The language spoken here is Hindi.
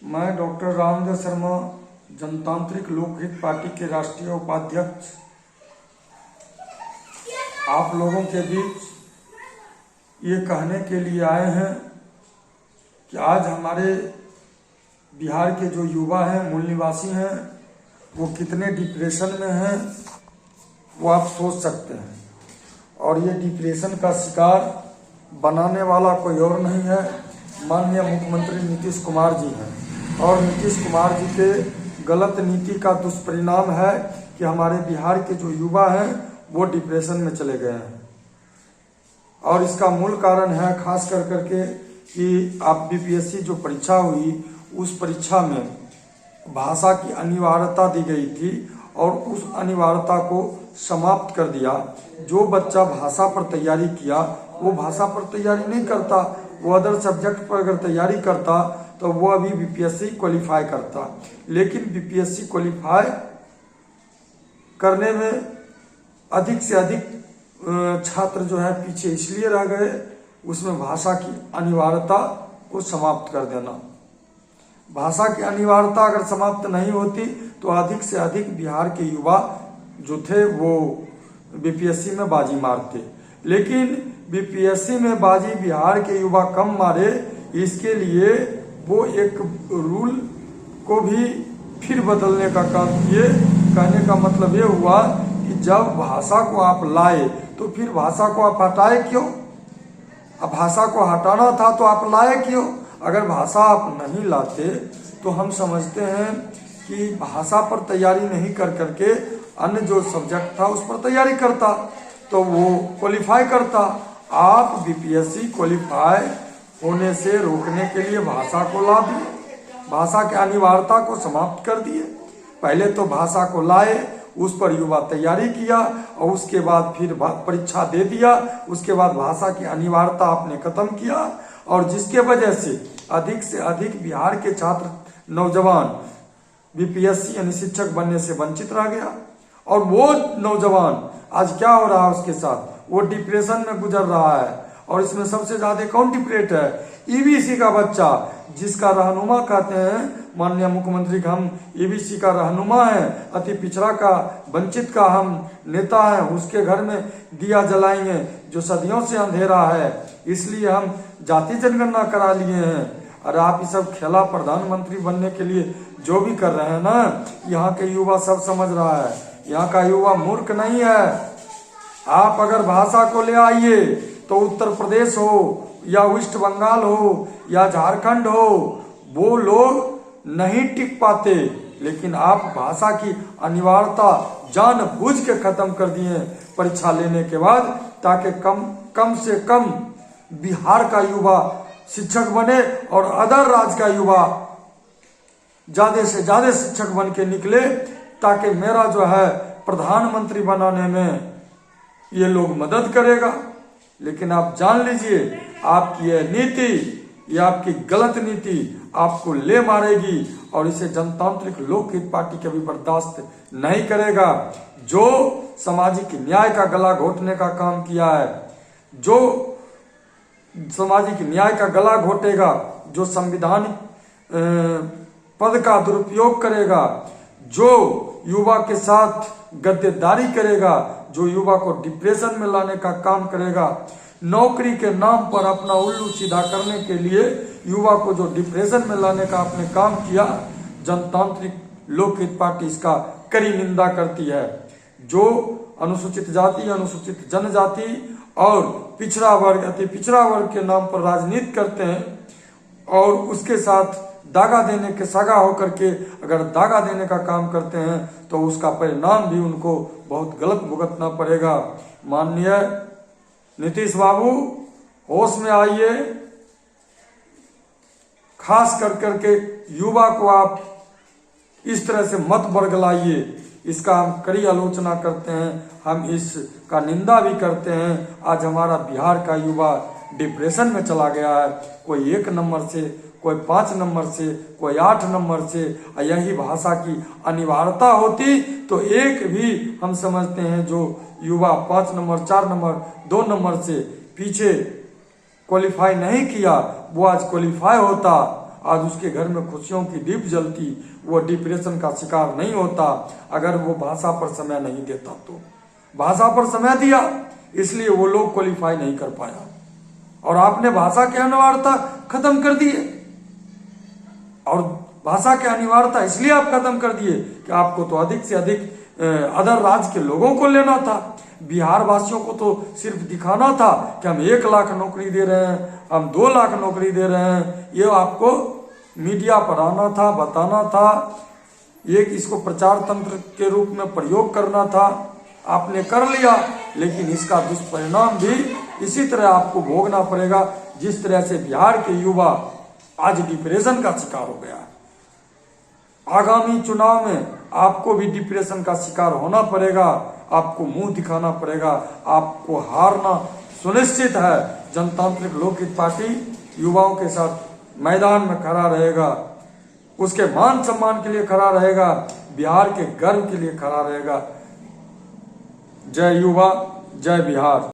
मैं डॉक्टर रामदेव शर्मा, जनतांत्रिक लोकहित पार्टी के राष्ट्रीय उपाध्यक्ष, आप लोगों के बीच ये कहने के लिए आए हैं कि आज हमारे बिहार के जो युवा हैं, मूल निवासी हैं, वो कितने डिप्रेशन में हैं वो आप सोच सकते हैं। और ये डिप्रेशन का शिकार बनाने वाला कोई और नहीं है, माननीय मुख्यमंत्री नीतीश कुमार जी हैं। और नीतीश कुमार जी के गलत नीति का दुष्परिणाम है कि हमारे बिहार के जो युवा हैं वो डिप्रेशन में चले गए हैं। और इसका मूल कारण है खास कर करके कि आप बीपीएससी जो परीक्षा हुई उस परीक्षा में भाषा की अनिवार्यता दी गई थी और उस अनिवार्यता को समाप्त कर दिया। जो बच्चा भाषा पर तैयारी किया वो भाषा पर तैयारी नहीं करता, वो अदर सब्जेक्ट पर अगर तैयारी करता तो वो अभी बीपीएससी क्वालिफाई करता। लेकिन बीपीएससी क्वालिफाई करने में अधिक से अधिक छात्र जो है पीछे इसलिए रह गए, उसमें भाषा की अनिवार्यता को समाप्त कर देना। भाषा की अनिवार्यता अगर समाप्त नहीं होती तो अधिक से अधिक बिहार के युवा जो थे वो बीपीएससी में बाजी मारते। लेकिन बीपीएससी में बाजी बिहार के युवा कम मारे, इसके लिए वो एक रूल को भी फिर बदलने का काम किए। कहने का मतलब ये हुआ कि जब भाषा को आप लाए तो फिर भाषा को आप हटाए क्यों? अब भाषा को हटाना था तो आप लाए क्यों? अगर भाषा आप नहीं लाते तो हम समझते हैं कि भाषा पर तैयारी नहीं कर करके अन्य जो सब्जेक्ट था उस पर तैयारी करता तो वो क्वालिफाई करता। आप बीपीएससी क्वालिफाई होने से रोकने के लिए भाषा को ला दिए, भाषा की अनिवार्यता को समाप्त कर दिए। पहले तो भाषा को लाए, उस पर युवा तैयारी किया और उसके बाद फिर परीक्षा दे दिया। उसके बाद भाषा की अनिवार्यता आपने खत्म किया और जिसके वजह से अधिक बिहार के छात्र नौजवान बीपीएससी यानी शिक्षक बनने से वंचित रह गया। और वो नौजवान आज क्या हो रहा है उसके साथ, वो डिप्रेशन में गुजर रहा है। और इसमें सबसे ज्यादा कौन डिप्रेट है? ईबीसी का बच्चा, जिसका रहनुमा कहते हैं माननीय मुख्यमंत्री का हम ईबीसी का रहनुमा है, अति पिछड़ा का, वंचित का हम नेता हैं, उसके घर में दिया जलाएंगे जो सदियों से अंधेरा है, इसलिए हम जाति जनगणना करा लिए हैं। और आप ये सब खेला प्रधानमंत्री बनने के लिए जो भी कर रहे हैं ना, यहाँ के युवा सब समझ रहा है। यहाँ का युवा मूर्ख नहीं है। आप अगर भाषा को ले आइए तो उत्तर प्रदेश हो या वेस्ट बंगाल हो या झारखंड हो, वो लोग नहीं टिक पाते। लेकिन आप भाषा की अनिवार्यता जानबूझ के खत्म कर दिए परीक्षा लेने के बाद, ताकि कम से कम बिहार का युवा शिक्षक बने और अदर राज्य का युवा ज्यादा से ज्यादा शिक्षक बन के निकले, ताकि मेरा जो है प्रधानमंत्री बनाने में ये लोग मदद करेगा। लेकिन आप जान लीजिए, आपकी यह नीति, ये आपकी गलत नीति आपको ले मारेगी और इसे जनतांत्रिक लोकहित पार्टी कभी बर्दाश्त नहीं करेगा। जो सामाजिक न्याय का गला घोटने का काम किया है, जो सामाजिक न्याय का गला घोटेगा, जो संविधानिक पद का दुरुपयोग करेगा, जो युवा के साथ गद्दारी करेगा, जो युवा को डिप्रेशन में लाने का काम करेगा, नौकरी के नाम पर अपना उल्लू सीधा करने के लिए युवा को जो डिप्रेशन में लाने का आपने काम किया, जनतांत्रिक लोकहित पार्टी इसका कड़ी निंदा करती है। जो अनुसूचित जाति, अनुसूचित जनजाति और पिछड़ा वर्ग, अति पिछड़ा वर्ग के नाम पर राजनीति करते हैं और उसके साथ दागा देने के सगा होकर के अगर दागा देने का काम करते हैं तो उसका परिणाम भी उनको बहुत गलत भुगतना पड़ेगा। माननीय नीतीश बाबू, होश में आइए। खास कर करके युवा को आप इस तरह से मत बरगलाइए, इसका हम कड़ी आलोचना करते हैं, हम इसका निंदा भी करते हैं। आज हमारा बिहार का युवा डिप्रेशन में चला गया है, कोई 1 नंबर से, कोई 5 नंबर से, कोई 8 नंबर से। यही भाषा की अनिवार्यता होती तो एक भी हम समझते हैं जो युवा 5 नंबर, 4 नंबर, 2 नंबर से पीछे क्वालिफाई नहीं किया वो आज क्वालिफाई होता आज उसके घर में खुशियों की दीप जलती, वो डिप्रेशन का शिकार नहीं होता अगर वो भाषा पर समय नहीं देता। तो भाषा पर समय दिया इसलिए वो लोग क्वालिफाई नहीं कर पाया, और आपने भाषा की अनिवार्यता खत्म कर दी है। और भाषा की अनिवार्यता इसलिए आप खत्म कर दिए कि आपको तो अधिक से अधिक अदर राज्य के लोगों को लेना था। बिहार वासियों को तो सिर्फ दिखाना था कि हम 1 लाख नौकरी दे रहे हैं, हम 2 लाख नौकरी दे रहे हैं। ये आपको मीडिया पर आना था, बताना था, ये इसको प्रचार तंत्र के रूप में प्रयोग करना था। आपने कर लिया, लेकिन इसका दुष्परिणाम भी इसी तरह आपको भोगना पड़ेगा जिस तरह से बिहार के युवा आज डिप्रेशन का शिकार हो गया। आगामी चुनाव में आपको भी डिप्रेशन का शिकार होना पड़ेगा, आपको मुंह दिखाना पड़ेगा, आपको हारना सुनिश्चित है। जनतांत्रिक लोकहित पार्टी युवाओं के साथ मैदान में खड़ा रहेगा, उसके मान सम्मान के लिए खड़ा रहेगा, बिहार के गर्व के लिए खड़ा रहेगा। जय युवा, जय बिहार।